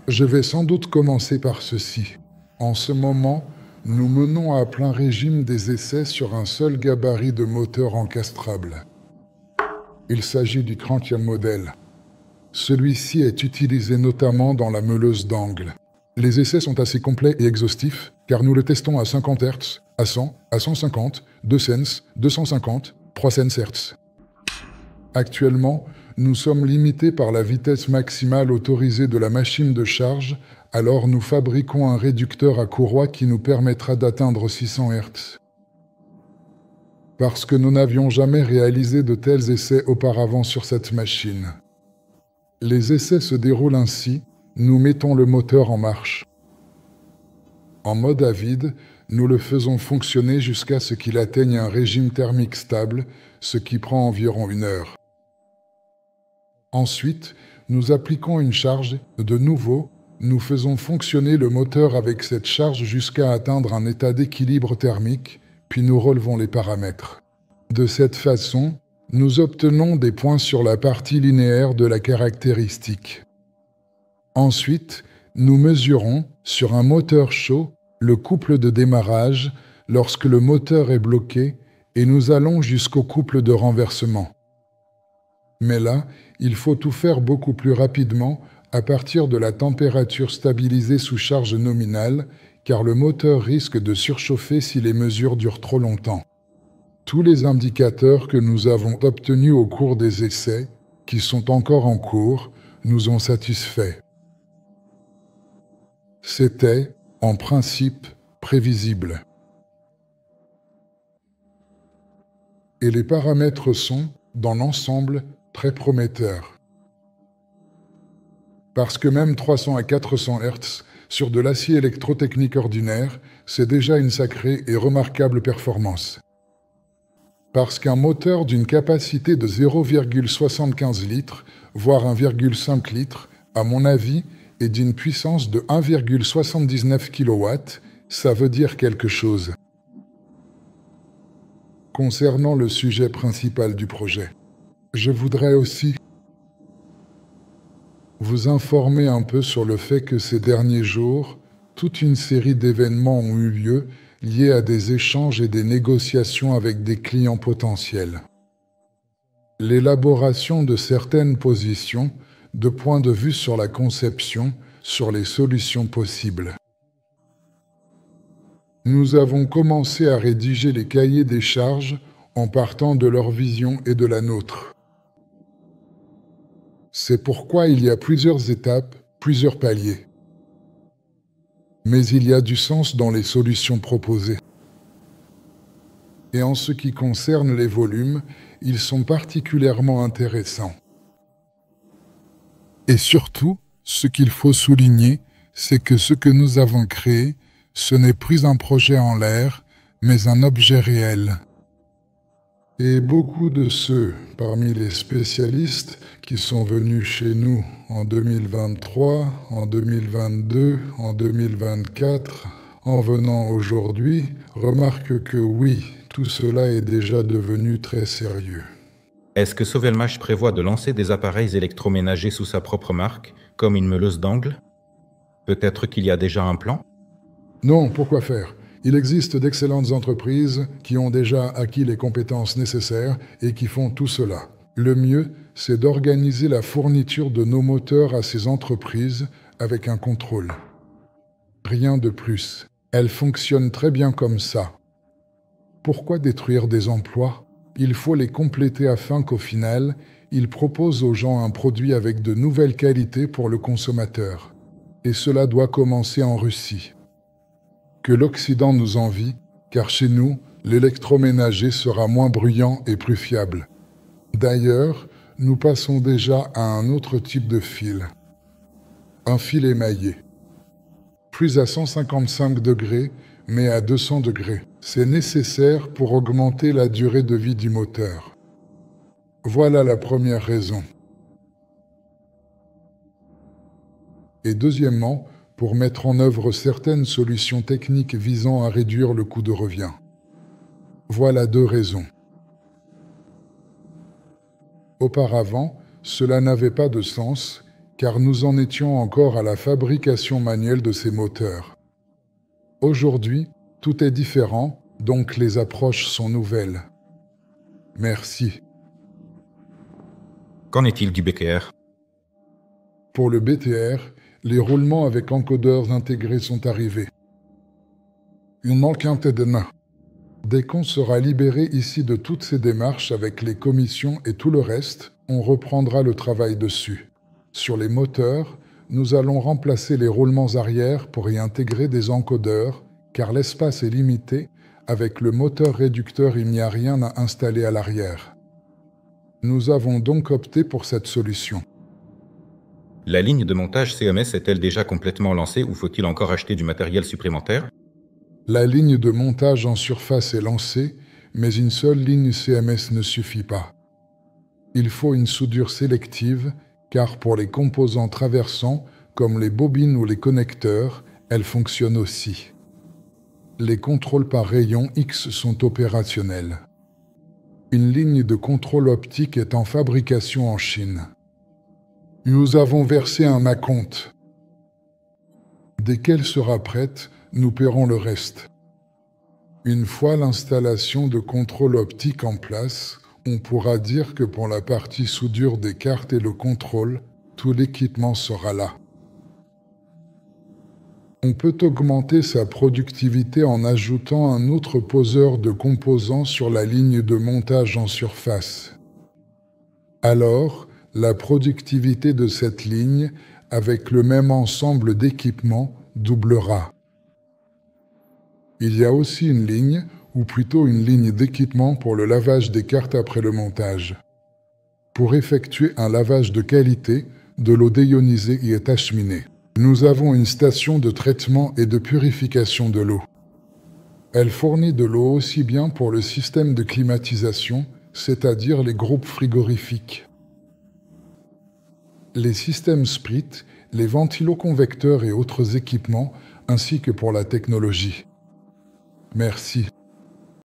Je vais sans doute commencer par ceci. En ce moment, nous menons à plein régime des essais sur un seul gabarit de moteur encastrable. Il s'agit du Crantium modèle. Celui-ci est utilisé notamment dans la meuleuse d'angle. Les essais sont assez complets et exhaustifs, car nous le testons à 50 Hz, à 100, à 150, 2 cents, 250, 3 cents Hz. Actuellement, nous sommes limités par la vitesse maximale autorisée de la machine de charge, alors nous fabriquons un réducteur à courroie qui nous permettra d'atteindre 600 Hz. Parce que nous n'avions jamais réalisé de tels essais auparavant sur cette machine. Les essais se déroulent ainsi, nous mettons le moteur en marche. En mode à vide, nous le faisons fonctionner jusqu'à ce qu'il atteigne un régime thermique stable, ce qui prend environ 1 heure. Ensuite, nous appliquons une charge. De nouveau, nous faisons fonctionner le moteur avec cette charge jusqu'à atteindre un état d'équilibre thermique, puis nous relevons les paramètres. De cette façon, nous obtenons des points sur la partie linéaire de la caractéristique. Ensuite, nous mesurons, sur un moteur chaud, le couple de démarrage lorsque le moteur est bloqué et nous allons jusqu'au couple de renversement. Mais là, il faut tout faire beaucoup plus rapidement à partir de la température stabilisée sous charge nominale, car le moteur risque de surchauffer si les mesures durent trop longtemps. Tous les indicateurs que nous avons obtenus au cours des essais, qui sont encore en cours, nous ont satisfaits. C'était, en principe, prévisible. Et les paramètres sont, dans l'ensemble, très prometteurs. Parce que même 300 à 400 Hz sur de l'acier électrotechnique ordinaire, c'est déjà une sacrée et remarquable performance. Parce qu'un moteur d'une capacité de 0,75 litres, voire 1,5 litre, à mon avis, et d'une puissance de 1,79 kW, ça veut dire quelque chose. Concernant le sujet principal du projet, je voudrais aussi vous informer un peu sur le fait que ces derniers jours, toute une série d'événements ont eu lieu liés à des échanges et des négociations avec des clients potentiels. L'élaboration de certaines positions, de points de vue sur la conception, sur les solutions possibles. Nous avons commencé à rédiger les cahiers des charges en partant de leur vision et de la nôtre. C'est pourquoi il y a plusieurs étapes, plusieurs paliers. Mais il y a du sens dans les solutions proposées. Et en ce qui concerne les volumes, ils sont particulièrement intéressants. Et surtout, ce qu'il faut souligner, c'est que ce que nous avons créé, ce n'est plus un projet en l'air, mais un objet réel. Et beaucoup de ceux, parmi les spécialistes, qui sont venus chez nous en 2023, en 2022, en 2024, en venant aujourd'hui, remarquent que oui, tout cela est déjà devenu très sérieux. Est-ce que Sovelmash prévoit de lancer des appareils électroménagers sous sa propre marque, comme une meuleuse d'angle? Peut-être qu'il y a déjà un plan? Non, pourquoi faire? Il existe d'excellentes entreprises qui ont déjà acquis les compétences nécessaires et qui font tout cela. Le mieux, c'est d'organiser la fourniture de nos moteurs à ces entreprises avec un contrôle. Rien de plus. Elles fonctionnent très bien comme ça. Pourquoi détruire des emplois? Il faut les compléter afin qu'au final, ils proposent aux gens un produit avec de nouvelles qualités pour le consommateur. Et cela doit commencer en Russie. Que l'Occident nous envie, car chez nous, l'électroménager sera moins bruyant et plus fiable. D'ailleurs, nous passons déjà à un autre type de fil. Un fil émaillé. Plus à 155 degrés, mais à 200 degrés. C'est nécessaire pour augmenter la durée de vie du moteur. Voilà la première raison. Et deuxièmement, pour mettre en œuvre certaines solutions techniques visant à réduire le coût de revient. Voilà 2 raisons. Auparavant, cela n'avait pas de sens, car nous en étions encore à la fabrication manuelle de ces moteurs. Aujourd'hui, tout est différent, donc les approches sont nouvelles. Merci. Qu'en est-il du BKR? Pour le BTR, les roulements avec encodeurs intégrés sont arrivés. Il manque un TEDNA. Dès qu'on sera libéré ici de toutes ces démarches avec les commissions et tout le reste, on reprendra le travail dessus. Sur les moteurs, nous allons remplacer les roulements arrière pour y intégrer des encodeurs, car l'espace est limité. Avec le moteur réducteur, il n'y a rien à installer à l'arrière. Nous avons donc opté pour cette solution. La ligne de montage CMS est-elle déjà complètement lancée ou faut-il encore acheter du matériel supplémentaire? La ligne de montage en surface est lancée, mais une seule ligne CMS ne suffit pas. Il faut une soudure sélective, car pour les composants traversants, comme les bobines ou les connecteurs, elle fonctionne aussi. Les contrôles par rayon X sont opérationnels. Une ligne de contrôle optique est en fabrication en Chine. Nous avons versé un acompte. Dès qu'elle sera prête, nous paierons le reste. Une fois l'installation de contrôle optique en place, on pourra dire que pour la partie soudure des cartes et le contrôle, tout l'équipement sera là. On peut augmenter sa productivité en ajoutant un autre poseur de composants sur la ligne de montage en surface. Alors, la productivité de cette ligne, avec le même ensemble d'équipements, doublera. Il y a aussi une ligne, ou plutôt une ligne d'équipement pour le lavage des cartes après le montage. Pour effectuer un lavage de qualité, de l'eau déionisée y est acheminée. Nous avons une station de traitement et de purification de l'eau. Elle fournit de l'eau aussi bien pour le système de climatisation, c'est-à-dire les groupes frigorifiques, les systèmes sprit, les ventiloconvecteurs et autres équipements, ainsi que pour la technologie. Merci.